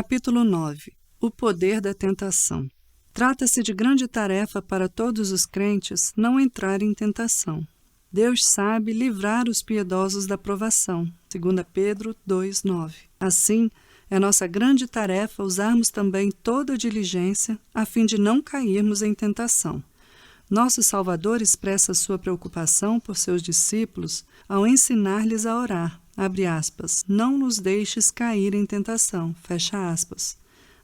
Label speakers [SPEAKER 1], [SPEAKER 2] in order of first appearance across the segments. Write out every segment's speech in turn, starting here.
[SPEAKER 1] Capítulo 9. O poder da tentação. Trata-se de grande tarefa para todos os crentes não entrar em tentação. Deus sabe livrar os piedosos da provação. 2 Pedro 2:9. Assim, é nossa grande tarefa usarmos também toda a diligência a fim de não cairmos em tentação. Nosso Salvador expressa sua preocupação por seus discípulos ao ensinar-lhes a orar. Abre aspas, não nos deixes cair em tentação, fecha aspas.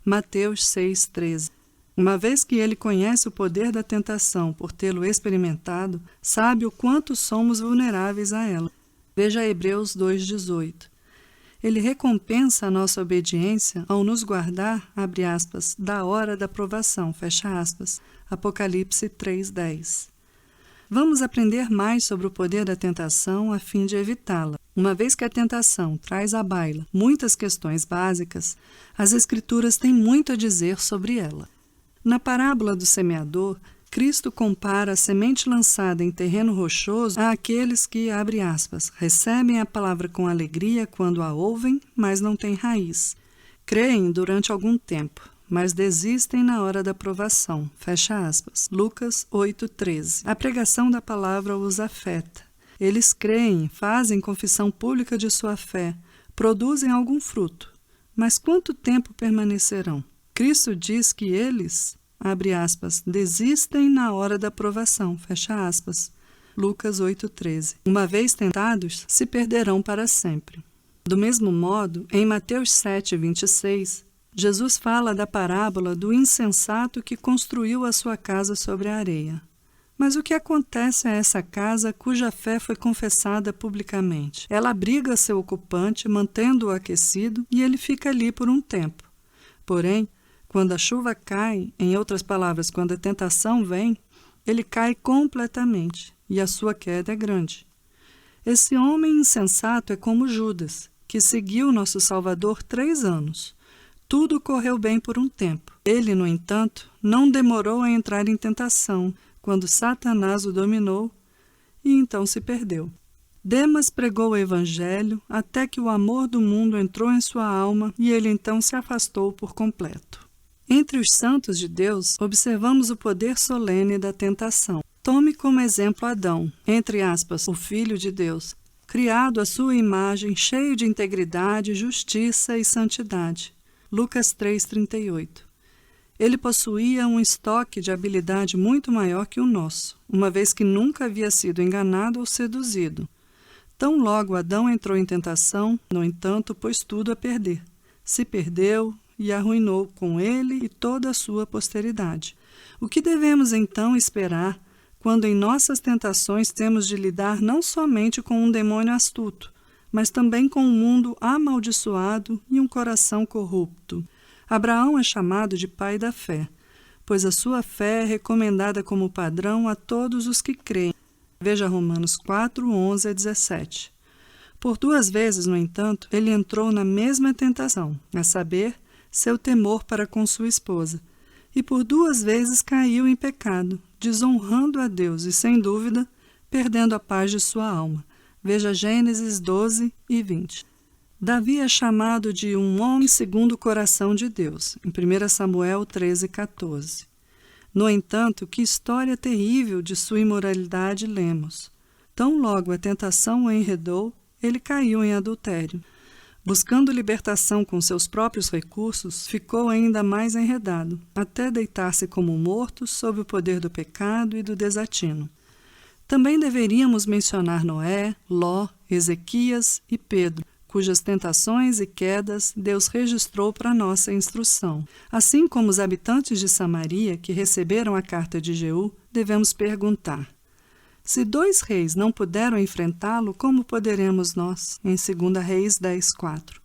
[SPEAKER 1] Mateus 6:13. Uma vez que ele conhece o poder da tentação por tê-lo experimentado, sabe o quanto somos vulneráveis a ela. Veja Hebreus 2:18. Ele recompensa a nossa obediência ao nos guardar, abre aspas, da hora da provação, fecha aspas. Apocalipse 3:10. Vamos aprender mais sobre o poder da tentação a fim de evitá-la. Uma vez que a tentação traz à baila muitas questões básicas, as Escrituras têm muito a dizer sobre ela. Na parábola do semeador, Cristo compara a semente lançada em terreno rochoso àqueles que, abre aspas, recebem a palavra com alegria quando a ouvem, mas não têm raiz. Creem durante algum tempo, mas desistem na hora da provação. Fecha aspas. Lucas 8:13. A pregação da palavra os afeta. Eles creem, fazem confissão pública de sua fé, produzem algum fruto. Mas quanto tempo permanecerão? Cristo diz que eles, abre aspas, desistem na hora da provação. Fecha aspas. Lucas 8:13. Uma vez tentados, se perderão para sempre. Do mesmo modo, em Mateus 7:26, Jesus fala da parábola do insensato que construiu a sua casa sobre a areia. Mas o que acontece a essa casa cuja fé foi confessada publicamente? Ela abriga seu ocupante, mantendo-o aquecido, e ele fica ali por um tempo. Porém, quando a chuva cai, em outras palavras, quando a tentação vem, ele cai completamente, e a sua queda é grande. Esse homem insensato é como Judas, que seguiu nosso Salvador 3 anos. Tudo correu bem por um tempo. Ele, no entanto, não demorou a entrar em tentação, quando Satanás o dominou, e então se perdeu. Demas pregou o Evangelho até que o amor do mundo entrou em sua alma e ele então se afastou por completo. Entre os santos de Deus, observamos o poder solene da tentação. Tome como exemplo Adão, entre aspas, o Filho de Deus, criado à sua imagem, cheio de integridade, justiça e santidade. Lucas 3:38. Ele possuía um estoque de habilidade muito maior que o nosso, uma vez que nunca havia sido enganado ou seduzido. Tão logo Adão entrou em tentação, no entanto, pôs tudo a perder. Se perdeu e arruinou com ele e toda a sua posteridade. O que devemos então esperar quando em nossas tentações temos de lidar não somente com um demônio astuto, mas também com um mundo amaldiçoado e um coração corrupto? Abraão é chamado de pai da fé, pois a sua fé é recomendada como padrão a todos os que creem. Veja Romanos 4:11-17. Por 2 vezes, no entanto, ele entrou na mesma tentação, a saber, seu temor para com sua esposa, e por 2 vezes caiu em pecado, desonrando a Deus e, sem dúvida, perdendo a paz de sua alma. Veja Gênesis 12:20. Davi é chamado de um homem segundo o coração de Deus, em 1 Samuel 13:14. No entanto, que história terrível de sua imoralidade lemos. Tão logo a tentação o enredou, ele caiu em adultério. Buscando libertação com seus próprios recursos, ficou ainda mais enredado, até deitar-se como morto sob o poder do pecado e do desatino. Também deveríamos mencionar Noé, Ló, Ezequias e Pedro, cujas tentações e quedas Deus registrou para nossa instrução. Assim como os habitantes de Samaria, que receberam a carta de Jeú, devemos perguntar: se 2 reis não puderam enfrentá-lo, como poderemos nós? Em 2 Reis 10:4.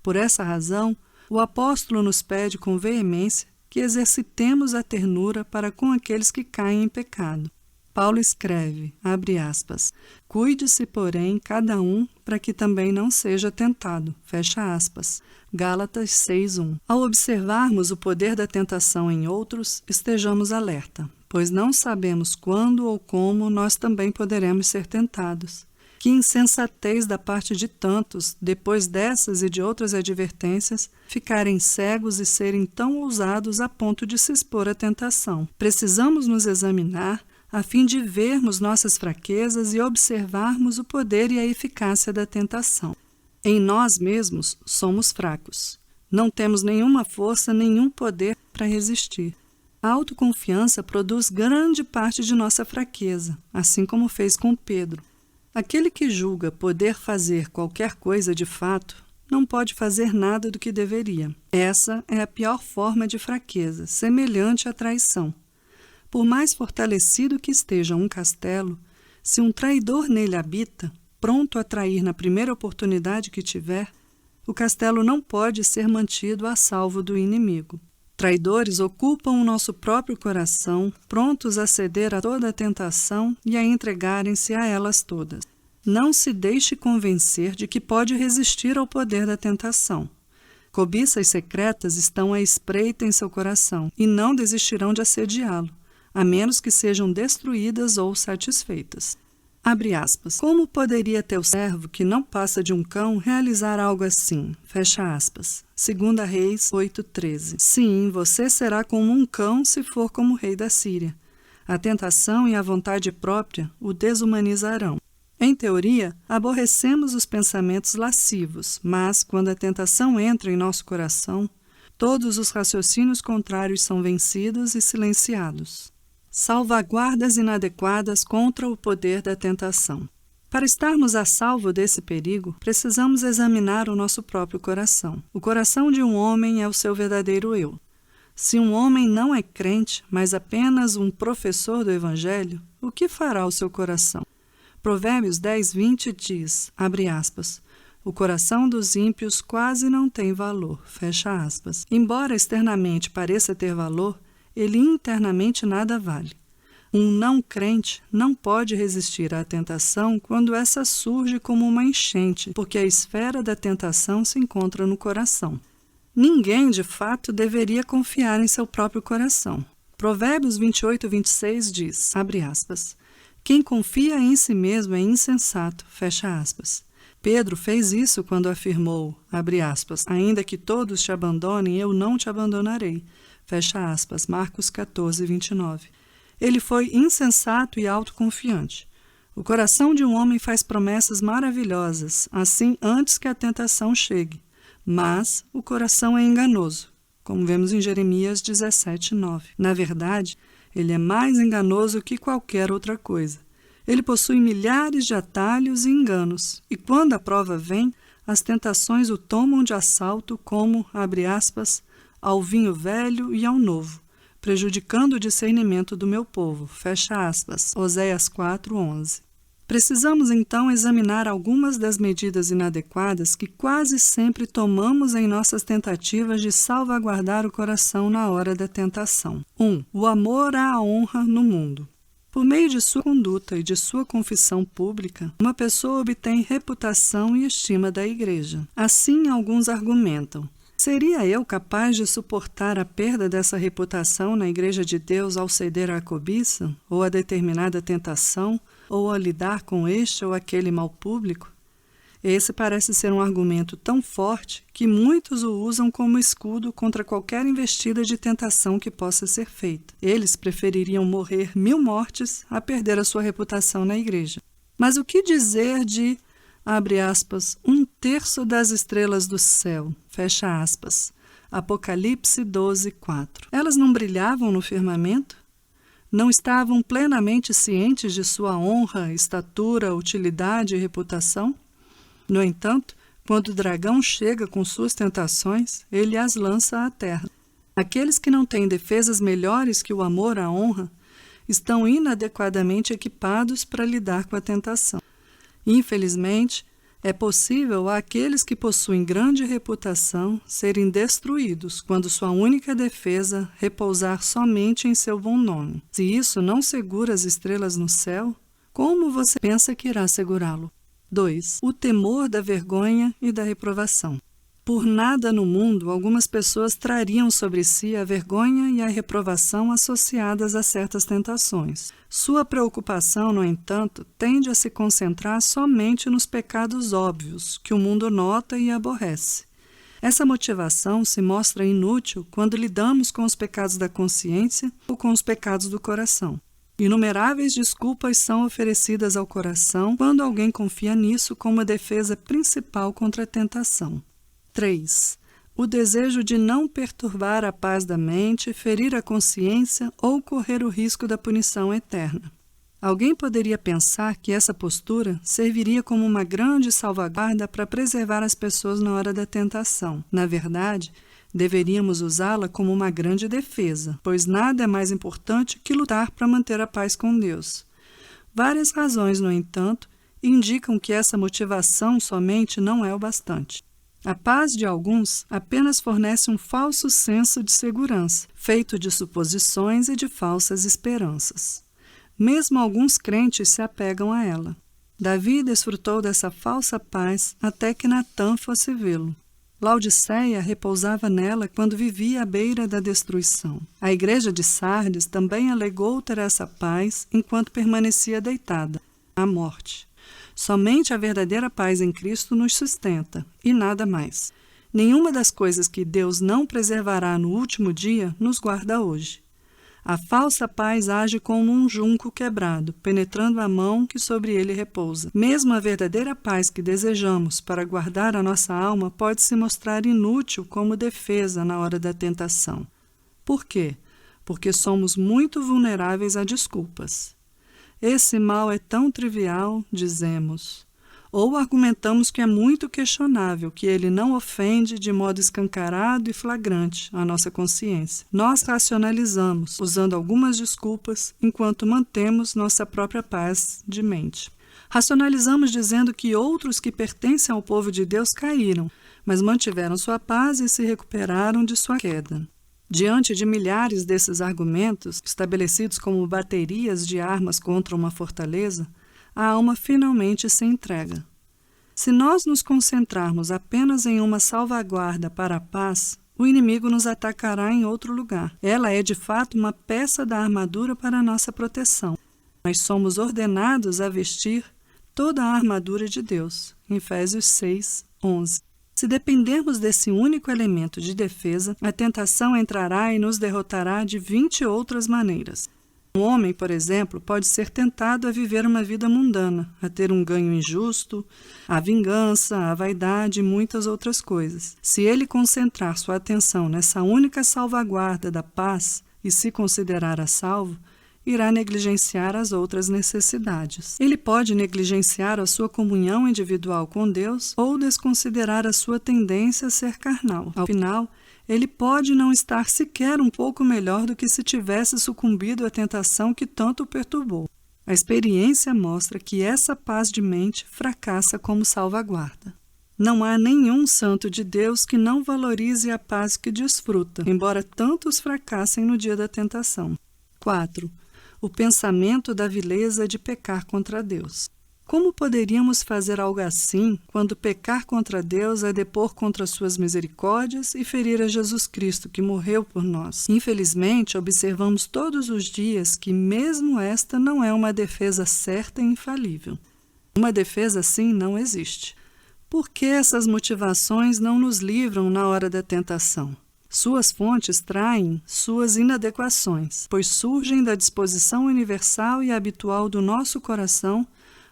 [SPEAKER 1] Por essa razão, o apóstolo nos pede com veemência que exercitemos a ternura para com aqueles que caem em pecado. Paulo escreve, abre aspas, cuide-se, porém, cada um, para que também não seja tentado, fecha aspas. Gálatas 6:1. Ao observarmos o poder da tentação em outros, estejamos alerta, pois não sabemos quando ou como nós também poderemos ser tentados. Que insensatez da parte de tantos, depois dessas e de outras advertências, ficarem cegos e serem tão ousados a ponto de se expor à tentação. Precisamos nos examinar a fim de vermos nossas fraquezas e observarmos o poder e a eficácia da tentação. Em nós mesmos somos fracos. Não temos nenhuma força, nenhum poder para resistir. A autoconfiança produz grande parte de nossa fraqueza, assim como fez com Pedro. Aquele que julga poder fazer qualquer coisa de fato, não pode fazer nada do que deveria. Essa é a pior forma de fraqueza, semelhante à traição. Por mais fortalecido que esteja um castelo, se um traidor nele habita, pronto a trair na primeira oportunidade que tiver, o castelo não pode ser mantido a salvo do inimigo. Traidores ocupam o nosso próprio coração, prontos a ceder a toda a tentação e a entregarem-se a elas todas. Não se deixe convencer de que pode resistir ao poder da tentação. Cobiças secretas estão à espreita em seu coração e não desistirão de assediá-lo, a menos que sejam destruídas ou satisfeitas. Abre aspas. Como poderia teu servo, que não passa de um cão, realizar algo assim? Fecha aspas. 2 Reis 8:13. Sim, você será como um cão se for como o rei da Síria. A tentação e a vontade própria o desumanizarão. Em teoria, aborrecemos os pensamentos lascivos, mas, quando a tentação entra em nosso coração, todos os raciocínios contrários são vencidos e silenciados. Salvaguardas inadequadas contra o poder da tentação. Para estarmos a salvo desse perigo, precisamos examinar o nosso próprio coração. O coração de um homem é o seu verdadeiro eu. Se um homem não é crente, mas apenas um professor do Evangelho, o que fará o seu coração? Provérbios 10:20 diz, abre aspas, o coração dos ímpios quase não tem valor, fecha aspas. Embora externamente pareça ter valor, ele internamente nada vale. Um não crente não pode resistir à tentação quando essa surge como uma enchente, porque a esfera da tentação se encontra no coração. Ninguém, de fato, deveria confiar em seu próprio coração. Provérbios 28:26 diz, abre aspas, quem confia em si mesmo é insensato, fecha aspas. Pedro fez isso quando afirmou, abre aspas, ainda que todos te abandonem, eu não te abandonarei, fecha aspas, Marcos 14:29. Ele foi insensato e autoconfiante. O coração de um homem faz promessas maravilhosas, assim antes que a tentação chegue. Mas o coração é enganoso, como vemos em Jeremias 17:9. Na verdade, ele é mais enganoso que qualquer outra coisa. Ele possui milhares de atalhos e enganos, e quando a prova vem, as tentações o tomam de assalto como, abre aspas, ao vinho velho e ao novo, prejudicando o discernimento do meu povo, fecha aspas, Oséias 4:11. Precisamos então examinar algumas das medidas inadequadas que quase sempre tomamos em nossas tentativas de salvaguardar o coração na hora da tentação. 1. O amor à honra no mundo. Por meio de sua conduta e de sua confissão pública, uma pessoa obtém reputação e estima da igreja. Assim, alguns argumentam: seria eu capaz de suportar a perda dessa reputação na Igreja de Deus ao ceder à cobiça, ou a determinada tentação, ou a lidar com este ou aquele mal público? Esse parece ser um argumento tão forte que muitos o usam como escudo contra qualquer investida de tentação que possa ser feita. Eles prefeririam morrer 1000 mortes a perder a sua reputação na igreja. Mas o que dizer de, abre aspas, 1/3 das estrelas do céu, fecha aspas, Apocalipse 12:4. Elas não brilhavam no firmamento? Não estavam plenamente cientes de sua honra, estatura, utilidade e reputação? No entanto, quando o dragão chega com suas tentações, ele as lança à terra. Aqueles que não têm defesas melhores que o amor à honra estão inadequadamente equipados para lidar com a tentação. Infelizmente, é possível àqueles que possuem grande reputação serem destruídos quando sua única defesa repousar somente em seu bom nome. Se isso não segura as estrelas no céu, como você pensa que irá segurá-lo? 2. O temor da vergonha e da reprovação. Por nada no mundo, algumas pessoas trariam sobre si a vergonha e a reprovação associadas a certas tentações. Sua preocupação, no entanto, tende a se concentrar somente nos pecados óbvios, que o mundo nota e aborrece. Essa motivação se mostra inútil quando lidamos com os pecados da consciência ou com os pecados do coração. Inumeráveis desculpas são oferecidas ao coração quando alguém confia nisso como a defesa principal contra a tentação. 3. O desejo de não perturbar a paz da mente, ferir a consciência ou correr o risco da punição eterna. Alguém poderia pensar que essa postura serviria como uma grande salvaguarda para preservar as pessoas na hora da tentação. Na verdade, deveríamos usá-la como uma grande defesa, pois nada é mais importante que lutar para manter a paz com Deus. Várias razões, no entanto, indicam que essa motivação somente não é o bastante. A paz de alguns apenas fornece um falso senso de segurança, feito de suposições e de falsas esperanças. Mesmo alguns crentes se apegam a ela. Davi desfrutou dessa falsa paz até que Natã fosse vê-lo. Laodiceia repousava nela quando vivia à beira da destruição. A igreja de Sardes também alegou ter essa paz enquanto permanecia deitada, à morte. Somente a verdadeira paz em Cristo nos sustenta, e nada mais. Nenhuma das coisas que Deus não preservará no último dia nos guarda hoje. A falsa paz age como um junco quebrado, penetrando a mão que sobre ele repousa. Mesmo a verdadeira paz que desejamos para guardar a nossa alma pode se mostrar inútil como defesa na hora da tentação. Por quê? Porque somos muito vulneráveis a desculpas. Esse mal é tão trivial, dizemos, ou argumentamos que é muito questionável, que ele não ofende de modo escancarado e flagrante a nossa consciência. Nós racionalizamos, usando algumas desculpas, enquanto mantemos nossa própria paz de mente. Racionalizamos dizendo que outros que pertencem ao povo de Deus caíram, mas mantiveram sua paz e se recuperaram de sua queda. Diante de milhares desses argumentos, estabelecidos como baterias de armas contra uma fortaleza, a alma finalmente se entrega. Se nós nos concentrarmos apenas em uma salvaguarda para a paz, o inimigo nos atacará em outro lugar. Ela é de fato uma peça da armadura para a nossa proteção. Nós somos ordenados a vestir toda a armadura de Deus. Efésios 6, 11. Se dependermos desse único elemento de defesa, a tentação entrará e nos derrotará de 20 outras maneiras. Um homem, por exemplo, pode ser tentado a viver uma vida mundana, a ter um ganho injusto, a vingança, a vaidade e muitas outras coisas. Se ele concentrar sua atenção nessa única salvaguarda da paz e se considerar a salvo, irá negligenciar as outras necessidades. Ele pode negligenciar a sua comunhão individual com Deus ou desconsiderar a sua tendência a ser carnal. Ao final, ele pode não estar sequer um pouco melhor do que se tivesse sucumbido à tentação que tanto o perturbou. A experiência mostra que essa paz de mente fracassa como salvaguarda. Não há nenhum santo de Deus que não valorize a paz que desfruta, embora tantos fracassem no dia da tentação. 4. O pensamento da vileza de pecar contra Deus. Como poderíamos fazer algo assim quando pecar contra Deus é depor contra suas misericórdias e ferir a Jesus Cristo, que morreu por nós? Infelizmente, observamos todos os dias que mesmo esta não é uma defesa certa e infalível. Uma defesa assim não existe. Por que essas motivações não nos livram na hora da tentação? Suas fontes traem suas inadequações, pois surgem da disposição universal e habitual do nosso coração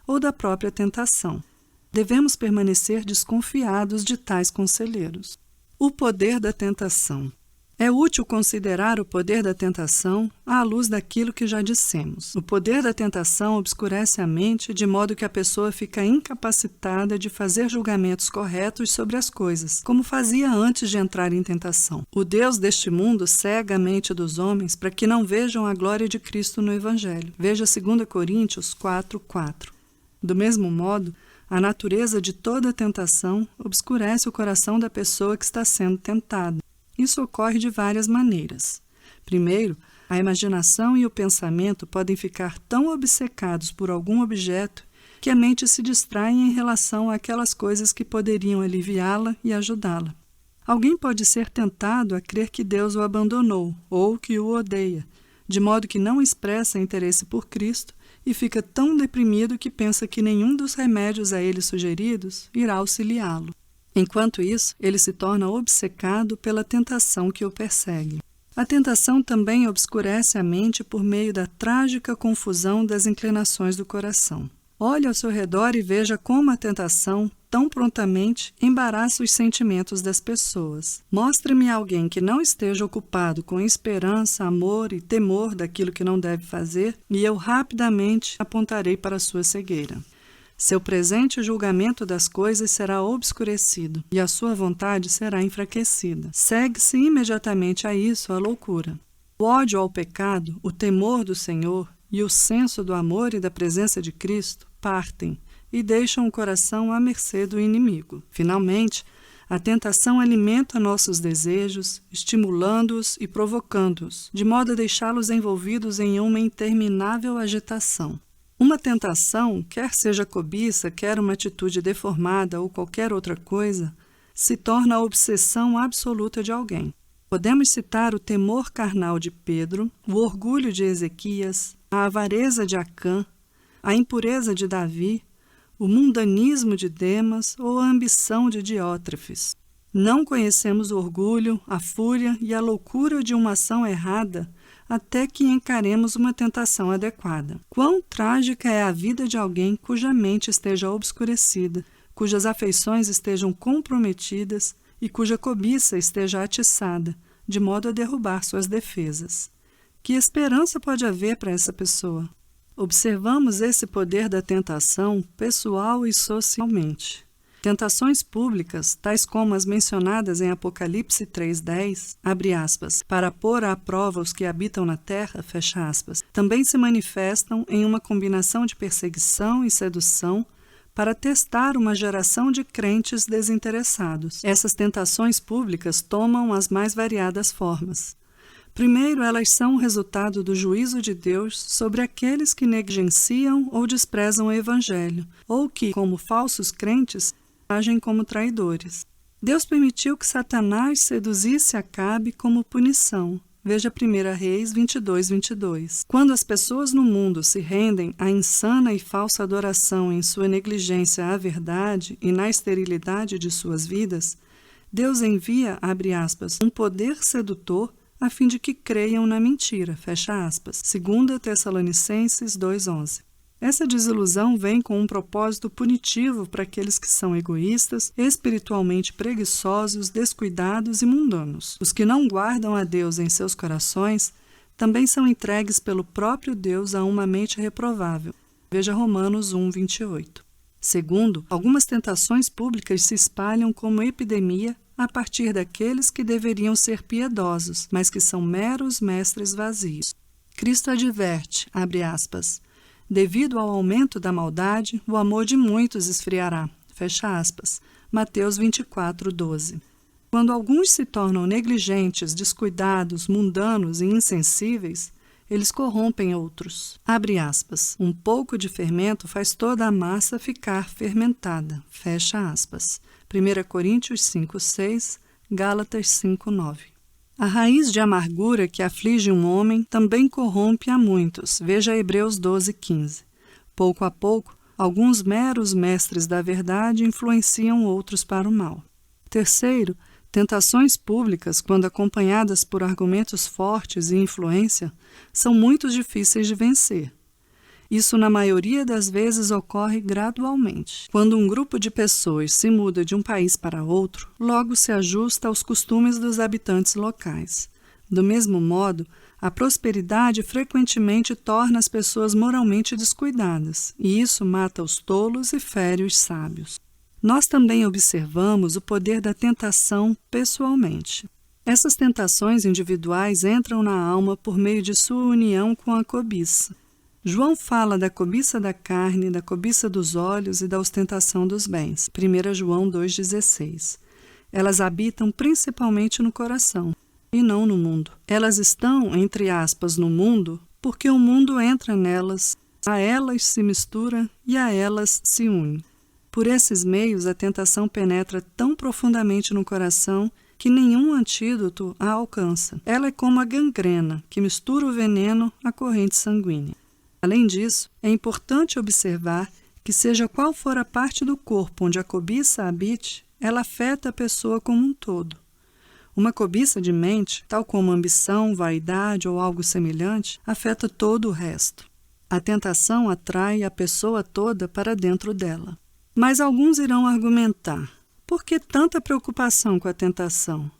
[SPEAKER 1] ou da própria tentação. Devemos permanecer desconfiados de tais conselheiros. O poder da tentação. É útil considerar o poder da tentação à luz daquilo que já dissemos. O poder da tentação obscurece a mente de modo que a pessoa fica incapacitada de fazer julgamentos corretos sobre as coisas, como fazia antes de entrar em tentação. O Deus deste mundo cega a mente dos homens para que não vejam a glória de Cristo no Evangelho. Veja 2 Coríntios 4:4. Do mesmo modo, a natureza de toda tentação obscurece o coração da pessoa que está sendo tentada. Isso ocorre de várias maneiras. Primeiro, a imaginação e o pensamento podem ficar tão obcecados por algum objeto que a mente se distrai em relação àquelas coisas que poderiam aliviá-la e ajudá-la. Alguém pode ser tentado a crer que Deus o abandonou ou que o odeia, de modo que não expressa interesse por Cristo e fica tão deprimido que pensa que nenhum dos remédios a ele sugeridos irá auxiliá-lo. Enquanto isso, ele se torna obcecado pela tentação que o persegue. A tentação também obscurece a mente por meio da trágica confusão das inclinações do coração. Olhe ao seu redor e veja como a tentação, tão prontamente, embaraça os sentimentos das pessoas. Mostre-me alguém que não esteja ocupado com esperança, amor e temor daquilo que não deve fazer, e eu rapidamente apontarei para a sua cegueira. Seu presente julgamento das coisas será obscurecido, e a sua vontade será enfraquecida. Segue-se imediatamente a isso a loucura. O ódio ao pecado, o temor do Senhor e o senso do amor e da presença de Cristo partem e deixam o coração à mercê do inimigo. Finalmente, a tentação alimenta nossos desejos, estimulando-os e provocando-os, de modo a deixá-los envolvidos em uma interminável agitação. Uma tentação, quer seja cobiça, quer uma atitude deformada ou qualquer outra coisa, se torna a obsessão absoluta de alguém. Podemos citar o temor carnal de Pedro, o orgulho de Ezequias, a avareza de Acã, a impureza de Davi, o mundanismo de Demas ou a ambição de Diótrefes. Não conhecemos o orgulho, a fúria e a loucura de uma ação errada até que encaremos uma tentação adequada. Quão trágica é a vida de alguém cuja mente esteja obscurecida, cujas afeições estejam comprometidas e cuja cobiça esteja atiçada, de modo a derrubar suas defesas. Que esperança pode haver para essa pessoa? Observamos esse poder da tentação pessoal e socialmente. Tentações públicas, tais como as mencionadas em Apocalipse 3:10, abre aspas, para pôr à prova os que habitam na terra, fecha aspas, também se manifestam em uma combinação de perseguição e sedução para testar uma geração de crentes desinteressados. Essas tentações públicas tomam as mais variadas formas. Primeiro, elas são o resultado do juízo de Deus sobre aqueles que negligenciam ou desprezam o Evangelho, ou que, como falsos crentes, agem como traidores. Deus permitiu que Satanás seduzisse Acabe como punição. Veja 1 Reis 22:22. Quando as pessoas no mundo se rendem à insana e falsa adoração em sua negligência à verdade e na esterilidade de suas vidas, Deus envia, abre aspas, um poder sedutor a fim de que creiam na mentira, fecha aspas. 2 Tessalonicenses 2:11. Essa desilusão vem com um propósito punitivo para aqueles que são egoístas, espiritualmente preguiçosos, descuidados e mundanos. Os que não guardam a Deus em seus corações também são entregues pelo próprio Deus a uma mente reprovável. Veja Romanos 1:28. Segundo, algumas tentações públicas se espalham como epidemia a partir daqueles que deveriam ser piedosos, mas que são meros mestres vazios. Cristo adverte, abre aspas, devido ao aumento da maldade, o amor de muitos esfriará, fecha aspas, Mateus 24:12. Quando alguns se tornam negligentes, descuidados, mundanos e insensíveis, eles corrompem outros. Abre aspas, um pouco de fermento faz toda a massa ficar fermentada, fecha aspas. 1 Coríntios 5:6, Gálatas 5:9. A raiz de amargura que aflige um homem também corrompe a muitos. Veja Hebreus 12:15. Pouco a pouco, alguns meros mestres da verdade influenciam outros para o mal. Terceiro, tentações públicas, quando acompanhadas por argumentos fortes e influência, são muito difíceis de vencer. Isso, na maioria das vezes, ocorre gradualmente. Quando um grupo de pessoas se muda de um país para outro, logo se ajusta aos costumes dos habitantes locais. Do mesmo modo, a prosperidade frequentemente torna as pessoas moralmente descuidadas, e isso mata os tolos e fere os sábios. Nós também observamos o poder da tentação pessoalmente. Essas tentações individuais entram na alma por meio de sua união com a cobiça. João fala da cobiça da carne, da cobiça dos olhos e da ostentação dos bens. 1 João 2,16. Elas habitam principalmente no coração, e não no mundo. Elas estão, entre aspas, no mundo, porque o mundo entra nelas, a elas se mistura e a elas se une. Por esses meios, a tentação penetra tão profundamente no coração que nenhum antídoto a alcança. Ela é como a gangrena, que mistura o veneno à corrente sanguínea. Além disso, é importante observar que, seja qual for a parte do corpo onde a cobiça habite, ela afeta a pessoa como um todo. Uma cobiça de mente, tal como ambição, vaidade ou algo semelhante, afeta todo o resto. A tentação atrai a pessoa toda para dentro dela. Mas alguns irão argumentar: por que tanta preocupação com a tentação?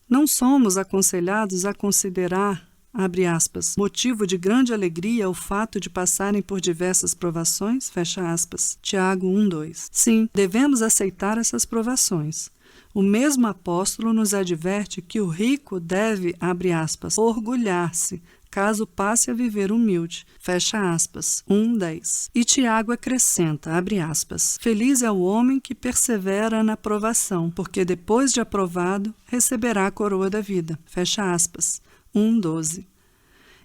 [SPEAKER 1] Não somos aconselhados a considerar, abre aspas, motivo de grande alegria o fato de passarem por diversas provações, fecha aspas, Tiago 1:2. Sim, devemos aceitar essas provações. O mesmo apóstolo nos adverte que o rico deve, abre aspas, orgulhar-se, caso passe a viver humilde, fecha aspas, 1:10. E Tiago acrescenta, abre aspas, feliz é o homem que persevera na provação, porque depois de aprovado, receberá a coroa da vida, fecha aspas, 1:12.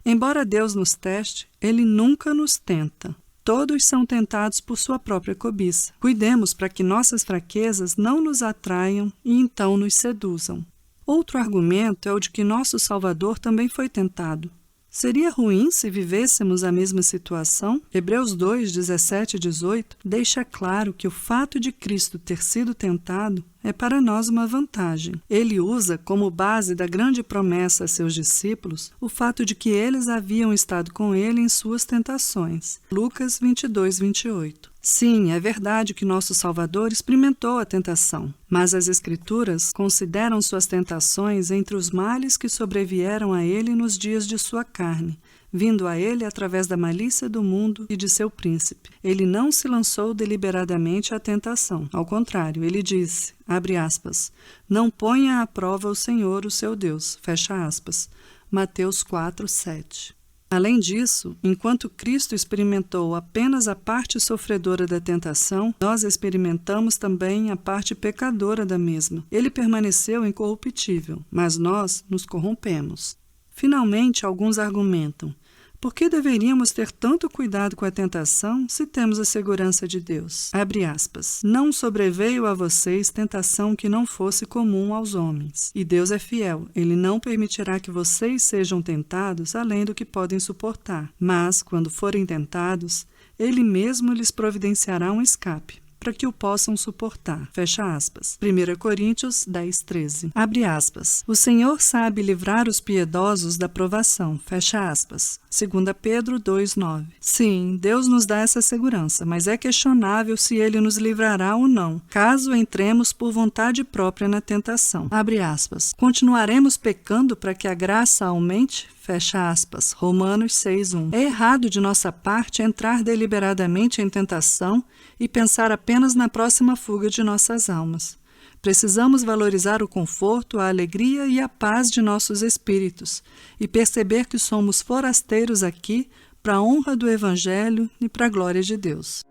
[SPEAKER 1] Embora Deus nos teste, Ele nunca nos tenta. Todos são tentados por sua própria cobiça. Cuidemos para que nossas fraquezas não nos atraiam e então nos seduzam. Outro argumento é o de que nosso Salvador também foi tentado. Seria ruim se vivêssemos a mesma situação? Hebreus 2:17 e 18 deixa claro que o fato de Cristo ter sido tentado é para nós uma vantagem. Ele usa como base da grande promessa a seus discípulos o fato de que eles haviam estado com ele em suas tentações. Lucas 22:28. Sim, é verdade que nosso Salvador experimentou a tentação, mas as Escrituras consideram suas tentações entre os males que sobrevieram a ele nos dias de sua carne, vindo a ele através da malícia do mundo e de seu príncipe. Ele não se lançou deliberadamente à tentação. Ao contrário, ele disse, abre aspas, não ponha à prova o Senhor, o seu Deus, fecha aspas. Mateus 4:7. Além disso, enquanto Cristo experimentou apenas a parte sofredora da tentação, nós experimentamos também a parte pecadora da mesma. Ele permaneceu incorruptível, mas nós nos corrompemos. Finalmente, alguns argumentam: por que deveríamos ter tanto cuidado com a tentação se temos a segurança de Deus? Abre aspas. Não sobreveio a vocês tentação que não fosse comum aos homens. E Deus é fiel. Ele não permitirá que vocês sejam tentados além do que podem suportar. Mas, quando forem tentados, Ele mesmo lhes providenciará um escape, para que o possam suportar. Fecha aspas. 1 Coríntios 10:13. Abre aspas. O Senhor sabe livrar os piedosos da provação. Fecha aspas. 2 Pedro 2:9. Sim, Deus nos dá essa segurança, mas é questionável se Ele nos livrará ou não, caso entremos por vontade própria na tentação. Abre aspas. Continuaremos pecando para que a graça aumente? Fecha aspas. Romanos 6:1. É errado de nossa parte entrar deliberadamente em tentação e pensar apenas na próxima fuga de nossas almas. Precisamos valorizar o conforto, a alegria e a paz de nossos espíritos e perceber que somos forasteiros aqui para a honra do Evangelho e para a glória de Deus.